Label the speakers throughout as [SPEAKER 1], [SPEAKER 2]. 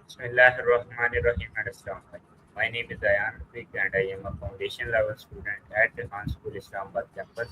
[SPEAKER 1] Bismillahirrahmanirrahim and Islamabad. My name is Ayan Rafiq and I am a foundation level student at Rehan School Islamabad campus.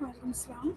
[SPEAKER 2] وعلیکم السلام.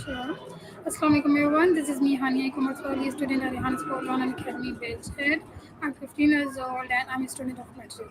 [SPEAKER 2] Sure. Assalamu alaikum everyone. This is me, Hania Kumarswali, student at Rehan School Online Academy, Belchhead. I'm 15 years old and I'm a student of metric.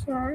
[SPEAKER 2] Sure.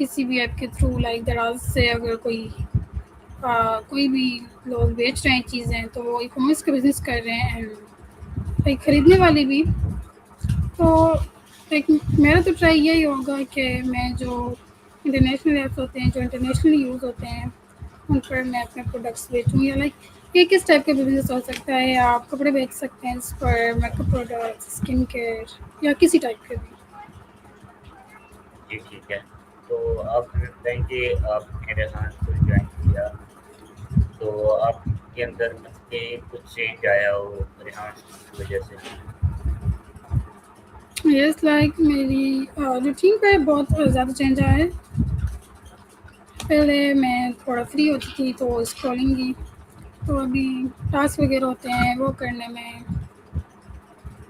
[SPEAKER 2] کسی بھی app کے through like دراز سے اگر کوئی بھی لوگ بیچ رہے ہیں چیزیں تو وہ ای کامرس کا بزنس کر رہے ہیں اینڈ لائک خریدنے والے بھی. تو ایک میرا تو ٹرائی یہی ہوگا کہ میں جو انٹرنیشنل ایپس ہوتے ہیں جو انٹرنیشنلی یوز ہوتے ہیں ان پر میں اپنے پروڈکٹس بیچوں. یا لائک یہ کس ٹائپ کا بزنس ہو سکتا ہے, آپ کپڑے بیچ سکتے ہیں اس پر, make up products, skin care یا کسی ٹائپ کے بھی.
[SPEAKER 1] جی ٹھیک ہے. تو آپ ہمیں بتائیں کہ آپ نے ریحان اسکول جوائن کیا تو آپ کے اندر کچھ چینج آیا ہو ریحان اسکول کی وجہ سے؟
[SPEAKER 2] یس لائک میری روٹین پہ بہت زیادہ چینج آیا ہے. پہلے میں تھوڑا فری ہوتی تھی تو اسکرولنگ کی, تو ابھی ٹاسک وغیرہ ہوتے ہیں وہ کرنے میں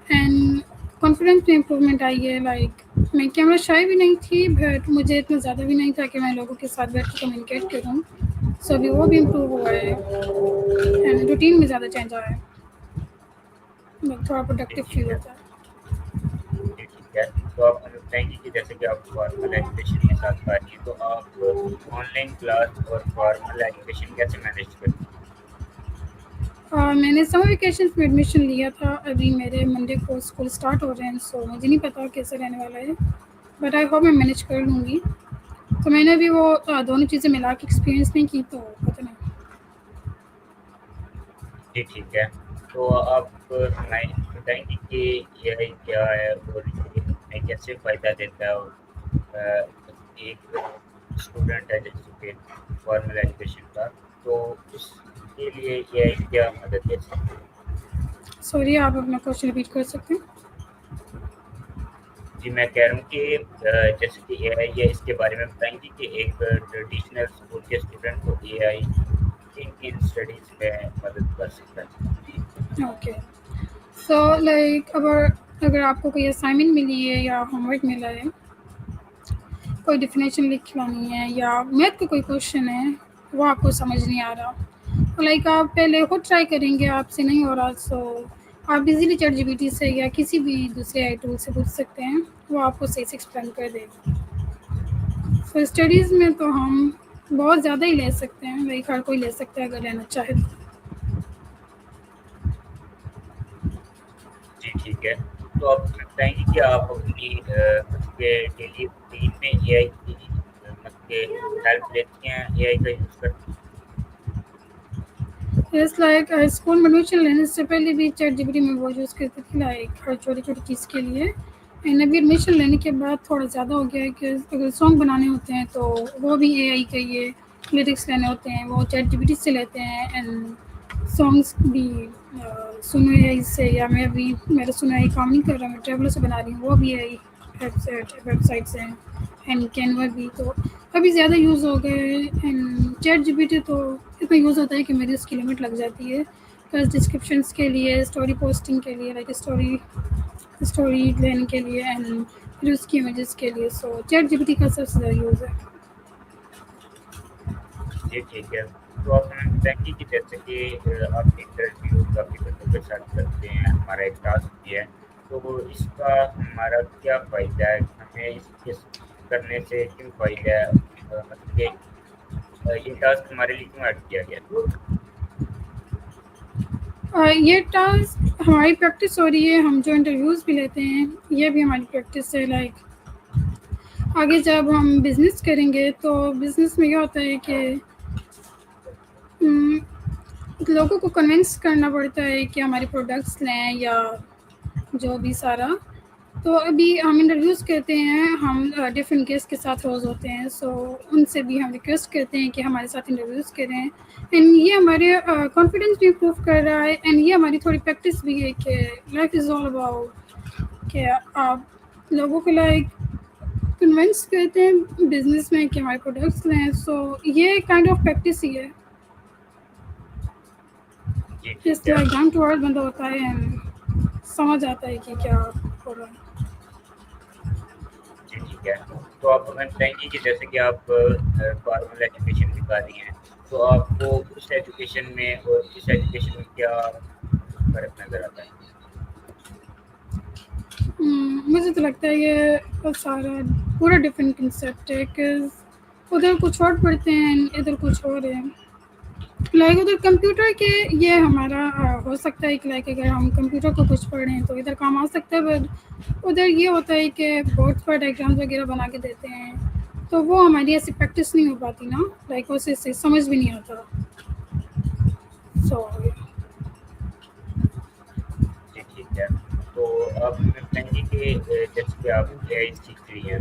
[SPEAKER 2] اینڈ کانفیڈنس میں امپرومنٹ آئی ہے. لائک میں کیمرہ شائع بھی نہیں تھی بٹ مجھے اتنا زیادہ بھی نہیں تھا کہ میں لوگوں کے ساتھ بیٹھ کے کمیونیکیٹ کروں. سو ابھی وہ بھی امپروو ہوا ہے اینڈ روٹین میں زیادہ چینج آیا ہے, تھوڑا
[SPEAKER 1] جی
[SPEAKER 2] پروڈکٹیو فیل
[SPEAKER 1] ٹھیک ہے.
[SPEAKER 2] ہوتا ہے.
[SPEAKER 1] جی ٹھیک ہے. تو آپ ہمیں بتائیں گے کہ جیسے کہ آپ فارمل ایجوکیشن کے ساتھ آ رہی ہیں تو آپ آن لائن کلاس اور فارمل ایجوکیشن کیسے مینیج کرتی ہیں؟
[SPEAKER 2] میں نے سمر ویکیشنس میں ایڈمیشن لیا تھا. ابھی میرے منڈے کو اسکول اسٹارٹ ہو رہے ہیں, سو مجھے نہیں پتا کیسے رہنے والا ہے, بٹ آئی ہوپ میں مینیج کر لوں گی. تو میں نے ابھی وہ دونوں چیزیں ملا کے ایکسپیرینس نہیں کی, تو پتہ نہیں.
[SPEAKER 1] جی ٹھیک ہے. تو آپ ہمیں بتائیں گے کہ اے آئی کیا ہے اور یہ ہمیں کیسے فائدہ دیتا ہے, اور ایک اسٹوڈنٹ ہے جیسے کہ فارمل ایجوکیشن کا, تو اس کے لیے اے آئی کیا مدد دے سکتی ہے؟
[SPEAKER 2] سوری, آپ اپنا کوشچن ریپیٹ کر سکتے ہیں؟
[SPEAKER 1] جی میں کہہ رہا ہوں کہ جیسے کہ اے آئی ہے اس کے بارے میں بتائیں گے کہ ایک ٹریڈیشنل اسکول کے اسٹوڈنٹ کو اے آئی کن کن اسٹڈیز میں مدد کر سکتا ہے؟
[SPEAKER 2] اوکے, سو لائک اگر آپ کو کوئی اسائنمنٹ ملی ہے یا ہوم ورک ملا ہے, کوئی ڈیفینیشن لکھوانی ہے یا میتھ کا کوئی کوشچن ہے وہ آپ کو سمجھ نہیں آ رہا, لائک آپ پہلے خود ٹرائی کریں گے, آپ سے نہیں ہو رہا, سو آپ ایزیلی چیٹ جی پی ٹی سے یا کسی بھی دوسرے آئی ٹول سے پوچھ سکتے ہیں, وہ آپ کو صحیح سے ایکسپلین کر دے گا. سو اسٹڈیز میں تو ہم بہت زیادہ ہی لے سکتے ہیں, لائک ہر کوئی لے سکتا ہے اگر لینا چاہے تو.
[SPEAKER 1] جی ٹھیک ہے. تو آپ ہمیں بتائیں گے کہ آپ اپنی مطلب کہ ڈیلی روٹین میں اے آئی کی مطلب کہ ہیلپ لیتی ہیں, اے آئی کا یوز کرتی ہیں؟
[SPEAKER 2] یس لائک اسکول میں ایڈمیشن لینے سے پہلے بھی چیٹ جی پی ٹی میں وہ یوز کرتی تھی, لائک ہر چھوٹی چھوٹی چیز کے لیے. اینڈ ابھی ایڈمیشن لینے کے بعد تھوڑا زیادہ ہو گیا ہے کہ اگر سانگ بنانے ہوتے ہیں تو وہ بھی اے آئی کے یہ لیرکس لینے ہوتے ہیں, وہ چیٹ جی پی ٹی سے لیتے ہیں. اینڈ سانگس بھی سنو اے آئی سے, یا میں ابھی میرا سنو اے آئی کام نہیں کر رہا, میں ٹریولر سے بنا رہی ہوں, وہ بھی اے آئی ویب سائٹس ہیں. اینڈ کینوا بھی تو ابھی زیادہ یوز ہو گئے. And chat G P T تو اتنا یوز ہوتا ہے کہ میری اس کی لمٹ لگ جاتی ہے, پلس ڈسکرپشنس کے لیے, اسٹوری پوسٹنگ کے لیے, لائک اسٹوری لینے کے لیے, اینڈ پھر اس کی امیجز کے لیے. سو چیٹ جی پی ٹی کا سب سے زیادہ یوز ہے.
[SPEAKER 1] جی ٹھیک ہے. تو آپ ہمیں بتائیں گے کہ جیسے کہ آپ انٹرویو کافی بندوں کے ساتھ کرتے ہیں, ہمارا ایک ٹاسک بھی ہے, تو اس کا ہمارا کیا فائدہ ہے, ہمیں اس کرنے سے کیوں فائدہ ہے, مطلب کہ یہ ٹاسک ہمارے لیے کیوں ایڈ کیا گیا؟
[SPEAKER 2] یہ ٹاسک ہماری پریکٹس ہو رہی ہے, ہم جو انٹرویوز بھی لیتے ہیں یہ بھی ہماری پریکٹس ہے. لائک آگے جب ہم بزنس کریں گے تو بزنس میں یہ ہوتا ہے کہ لوگوں کو کنونس کرنا پڑتا ہے کہ ہمارے پروڈکٹس لیں یا جو بھی سارا. تو ابھی ہم انٹرویوز کرتے ہیں, ہم ڈفرینٹ گیسٹ کے ساتھ روز ہوتے ہیں, سو ان سے بھی ہم ریکویسٹ کرتے ہیں کہ ہمارے ساتھ انٹرویوز کریں. اینڈ یہ ہمارے کانفیڈینس بھی امپروو کر رہا ہے, اینڈ یہ ہماری تھوڑی پریکٹس بھی ہے کہ لائف از آل اباؤٹ کہ آپ لوگوں کو لائک کنونس کرتے ہیں بزنس میں کہ ہمارے پروڈکٹس لیں. سو یہ کائنڈ آف پریکٹس ہی ہے,
[SPEAKER 1] جی
[SPEAKER 2] اس
[SPEAKER 1] ٹھیک ہے.
[SPEAKER 2] طرح ڈاؤن ٹو ارتھ بندہ ہوتا ہے اینڈ سمجھ آتا ہے کہ کیا ہو رہا ہے.
[SPEAKER 1] جی ٹھیک ہے. تو آپ ہمیں بتائیں گے کہ جیسے کہ آپ فارمل ایجوکیشن بھی کر رہی ہیں, تو آپ کو اس ایجوکیشن میں اور اس ایجوکیشن میں کیا فرق نظر آتا ہے؟
[SPEAKER 2] مجھے تو لگتا ہے یہ سارا پورا ڈفرینٹ کنسیپٹ ہے, کہ ادھر کچھ اور پڑھتے ہیں ادھر کچھ اور ہے. لائک ادھر کمپیوٹر کے یہ ہمارا ہو سکتا ہے کہ لائک اگر ہم کمپیوٹر کو کچھ پڑھ رہے ہیں تو ادھر کام آ سکتا ہے. بٹ ادھر یہ ہوتا ہے کہ بورڈس پر ڈائگرامس وغیرہ بنا کے دیتے ہیں تو وہ ہماری ایسی پریکٹس نہیں ہو پاتی نا, لائک اسے سے سمجھ بھی نہیں آتا. سو
[SPEAKER 1] جی ٹھیک ہے. تو آپ ہمیں بتائیں گے کہ جیسے کہ آپ اے آئی سیکھ رہی ہیں,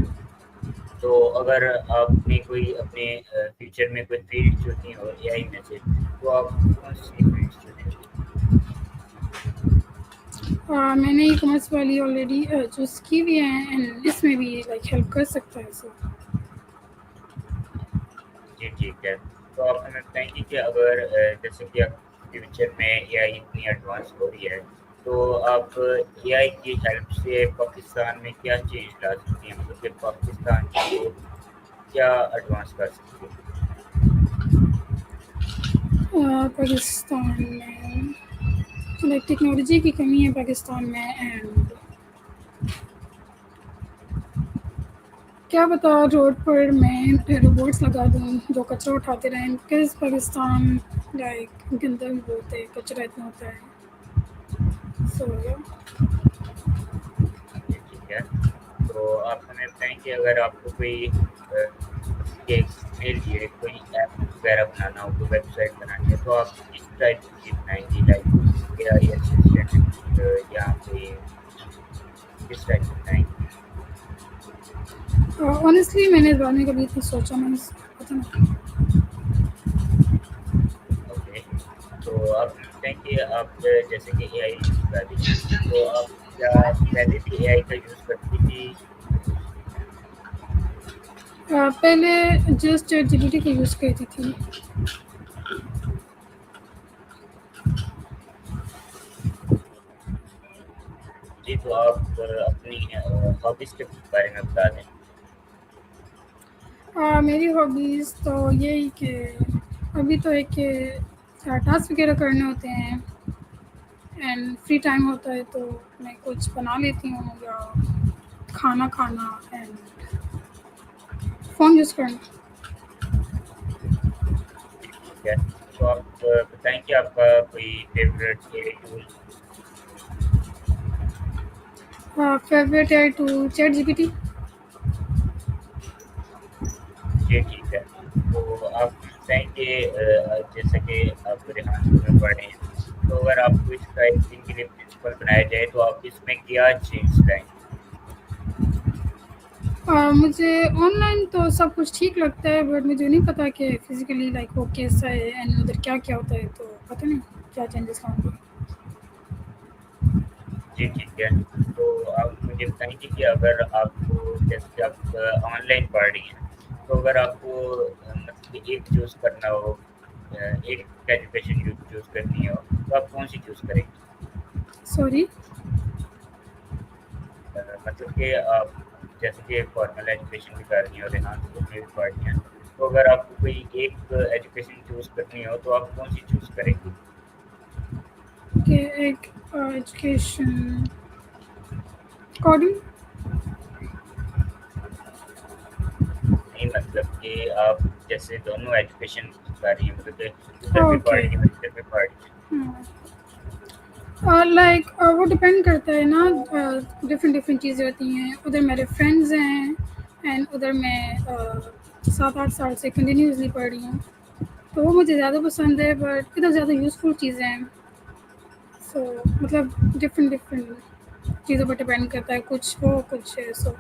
[SPEAKER 1] تو اگر آپ نے کوئی اپنے فیوچر میں کوئی فیلڈ چنی ہو اے آئی میں سے, تو آپ کون سی فیلڈ چنیں گے؟
[SPEAKER 2] میں نے ای کامرس والی آلریڈی چوز کی ہوئی ہیں اینڈ اس میں بھی لائک ہیلپ کر سکتا ہے. سو
[SPEAKER 1] جی ٹھیک ہے. تو آپ ہمیں بتائیں گے کہ اگر جیسے کہ آپ فیوچر میں اے آئی اتنی ایڈوانس ہو رہی ہے, تو آپ اے آئی کی ہیلپ سے پاکستان میں کیا چینج لا سکتی ہیں, مطلب کہ پاکستان کو کیا ایڈوانس کر سکتی ہیں؟
[SPEAKER 2] پاکستان میں لائک ٹیکنالوجی کی کمی ہے پاکستان میں, اینڈ کیا بتا روڈ پر میں روبوٹس لگا دوں جو کچرا اٹھاتے رہیں, بکاز پاکستان لائک گندا بھی بہت ہے, کچرا اتنا ہوتا ہے. سو
[SPEAKER 1] جی ٹھیک ہے. تو آپ ہمیں بتائیں کہ اگر آپ کو کوئی کے لیے کوئی ایپ وغیرہ بنانا ہو, کوئی ویب سائٹ بنانی ہے, تو آپ کس ٹائپ کی بنائیں گی, لائک اے آئی اسسٹنٹ یا کوئی کس ٹائپ کی بنائیں گی؟
[SPEAKER 2] آنیسٹلی میں نے اس بارے میں کبھی اتنا سوچا نہیں, پتہ نہیں.
[SPEAKER 1] اوکے. تو آپ ہمیں بتائیں کہ آپ جیسے کہ اے آئی یوز کر رہی ہیں, تو آپ کیا پہلے بھی اے آئی کا یوز کرتی تھی؟
[SPEAKER 2] پہلے جسٹ چیٹ جی پی ٹی کا یوز کرتی تھی.
[SPEAKER 1] جی, تو آپ اپنی ہابیز کے بارے میں بتا دیں.
[SPEAKER 2] میری ہابیز تو یہی کہ ابھی تو ایک کہ ٹاسک وغیرہ کرنے ہوتے ہیں اینڈ فری ٹائم ہوتا ہے تو میں کچھ بنا لیتی ہوں, یا کھانا کھانا اینڈ فون یوز کرنا.
[SPEAKER 1] جی ٹھیک ہے. تو آپ بتائیں کہ آپ کا کوئی favourite A I tool?
[SPEAKER 2] Favourite ہے ٹو چیٹ جی پی ٹی.
[SPEAKER 1] جی ٹھیک ہے. تو آپ بتائیں کہ جیسا کہ آپ ریحان میں پڑھ رہے ہیں, تو اگر آپ کو اس کا ایک دن کے لیے پرنسپل بنایا جائے تو آپ اس میں کیا چینج لائیں گے؟
[SPEAKER 2] مجھے آن لائن تو سب کچھ ٹھیک لگتا ہے, بٹ مجھے نہیں پتا کہ فزیکلی لائک وہ کیسا ہے اینڈ ادھر کیا کیا ہوتا ہے, تو پتہ نہیں کیا چینجز ہوں گے.
[SPEAKER 1] جی ٹھیک ہے. تو آپ مجھے بتائیں گے کہ اگر آپ کو جیسے کہ آپ آن لائن پڑھ رہی ہیں, تو اگر آپ کو مطلب کہ ایک چوز کرنا ہو, ایک ایجوکیشن چوز کرنی ہو, تو آپ کون سی چوز کریں گے؟
[SPEAKER 2] سوری.
[SPEAKER 1] مطلب کہ آپ جیسے کہ فارمل ایجوکیشن بھی کر رہی ہیں اور ریحان اسکول میں بھی پڑھ رہی ہیں, تو اگر آپ کو کوئی ایک ایجوکیشن چوز کرنی ہو تو آپ کون سی چوز کریں گی؟
[SPEAKER 2] کہ ایک ایجوکیشن کوڈنگ.
[SPEAKER 1] نہیں, مطلب کہ آپ جیسے دونوں ایجوکیشن کر رہی ہیں, مطلب کہ ادھر بھی پڑھ
[SPEAKER 2] اوکے.
[SPEAKER 1] رہی ہیں اور ادھر بھی پڑھ رہی ہیں.
[SPEAKER 2] لائک وہ ڈپینڈ کرتا ہے نا, ڈفرینٹ چیزیں ہوتی ہیں. ادھر میرے فرینڈز ہیں اینڈ ادھر میں 7-8 سال سے کنٹینیوسلی پڑھ رہی ہوں, تو وہ مجھے زیادہ پسند ہے. بٹ ادھر زیادہ یوزفل چیزیں ہیں, سو مطلب ڈفرینٹ چیزوں پر ڈپینڈ کرتا ہے, کچھ ہو کچھ ہے. سو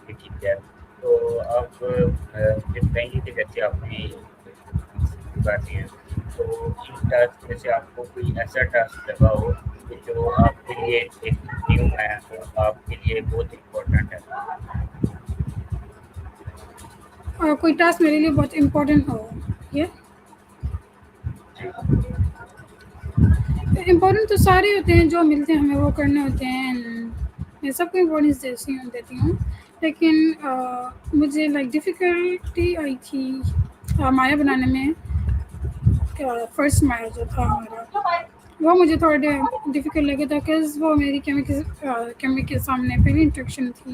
[SPEAKER 1] جی ٹھیک ہے. تو آپ مجھے بتائیں گے کہ جیسے آپ نے کرتی ہیں, تو ان ٹاسک میں سے آپ کو کوئی ایسا ٹاسک لگا ہو کہ جو آپ کے لیے ایک نیو ہے, تو آپ کے لیے بہت امپورٹنٹ ہے؟
[SPEAKER 2] کوئی ٹاسک میرے لیے بہت امپورٹنٹ ہو, یہ
[SPEAKER 1] جی
[SPEAKER 2] امپورٹنٹ تو سارے ہوتے ہیں جو ملتے ہیں ہمیں وہ کرنے ہوتے ہیں. میں سب کو امپورٹینس دیتی ہوں, لیکن مجھے لائک ڈفیکلٹی آئی تھی مایا بنانے میں. فرسٹ مایا جو تھا ہمارا, وہ مجھے تھوڑا ڈیفیکلٹ لگا تھا, بکاز وہ میری کیمی کے سامنے پہلی انٹریکشن تھی.